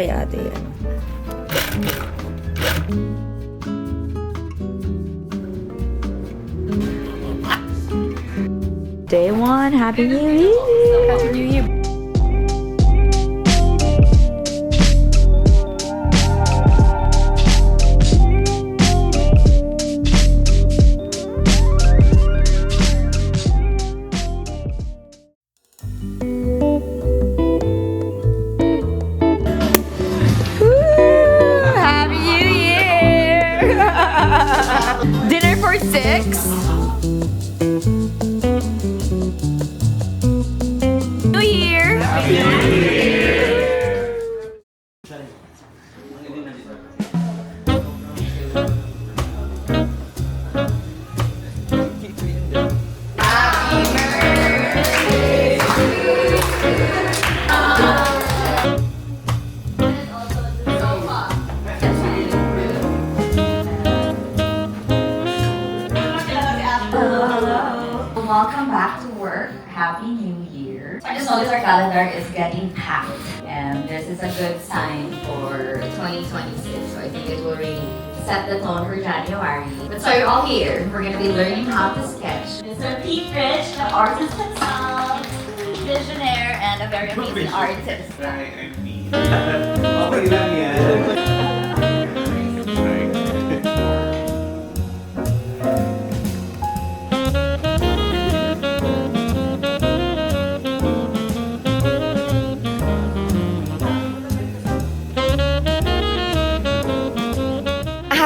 kay ate. Ano. Day 1, Happy New Year! Happy New Year! Happy New Year! Dinner for 6? New Year! Happy New Year! Welcome back to work. Happy New Year. I just noticed our calendar is getting packed, and this is a good sign for 2026. So I think it will really set the tone for January. But so you're all here. We're going to be learning how to sketch. Mr. Pete Rich, the artist himself, visionaire, and a very amazing artist. Okay lang yan.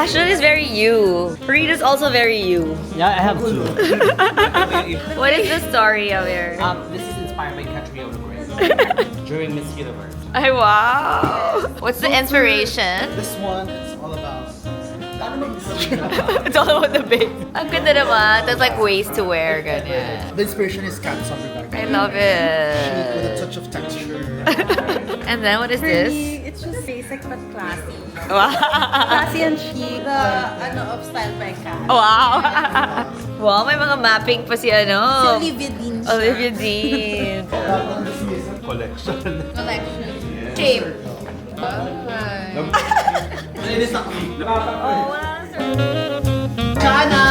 Ashton is very you. Reed is also very you. Yeah, I have two. What is the story of your... This is inspired by Catriona Gray during Miss Universe. Ay, wow! What's the inspiration? This one, it's all about... It's all about the base. Ang ganda naman. That's like ways to wear, ganyan. The inspiration is Cath Sobrevega. I love With a it. touch of texture. And then what is this? It's just basic but classy. Wow! Classy and chic. The of style by Kat. Wow! Wow, may mga mapping pa si ano. Si Olivia Dean siya. Olivia Dean. Collection. Collection. Shape. Nalinis ako. Oh, wala na, sir. Chana!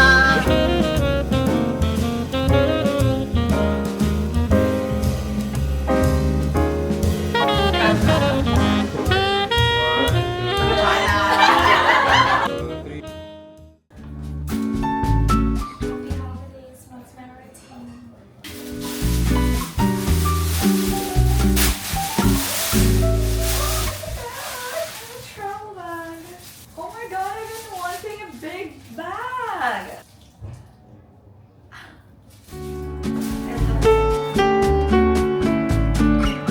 Oh my god, I've been wanting a big bag!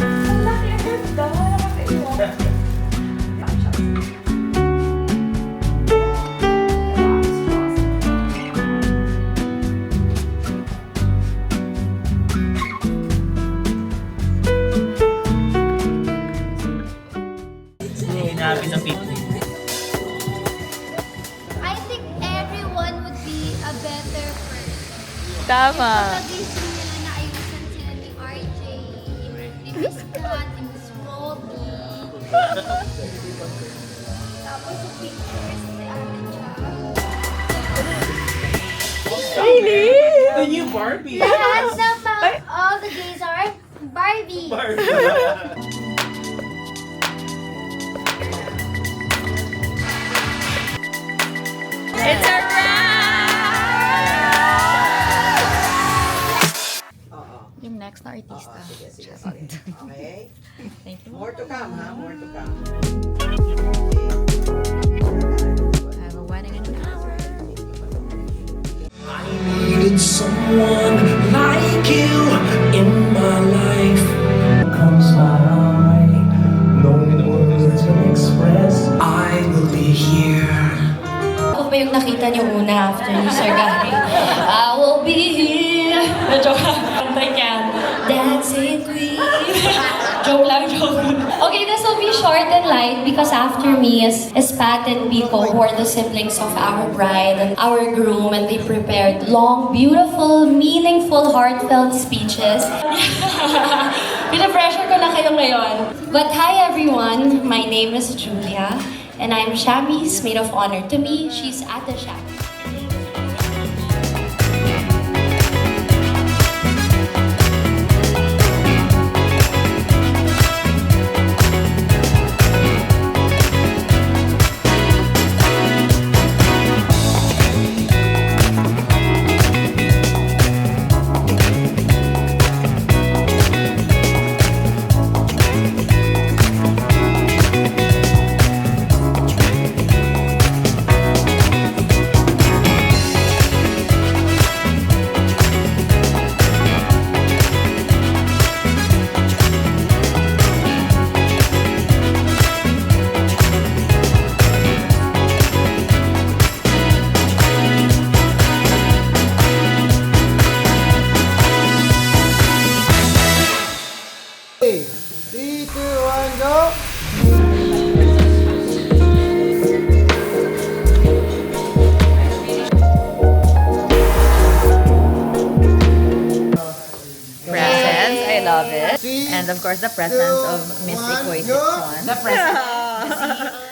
Ang laki ang ganda! Hinabi sa 50. I think everyone would be a better person. Tama! Nagising nila na ayusan sila ni RJ, ni Miss Kat, ni Miss Robbie. Tapos sa pictures si Ate Cha. Really? The new Barbie! The handsome of all the gays are Barbie. It's a wrap! Yung next na artista. Okay. Thank you. More to come, ha? More to come. I have a wedding in an hour. I needed someone like you in my life. Comes my way, no words to express. I will be here. Ako pa yung nakita niyo una after ni Sir Gary. I will be here. Joke lang. Kanta niya. Dancing Queen. Joke lang, joke. Okay, this will be short and light because after me is Pat and Pico, who are the siblings of our bride and our groom, and they prepared long, beautiful, meaningful, heartfelt speeches. Pina-pressure ko na kayo ngayon. ngayon. But hi everyone, my name is Julia, and I'm Shami's maid of honor. To me, she's Ate Shami. Presents, I love it. And of course, the presence of Miss Equated One. The present.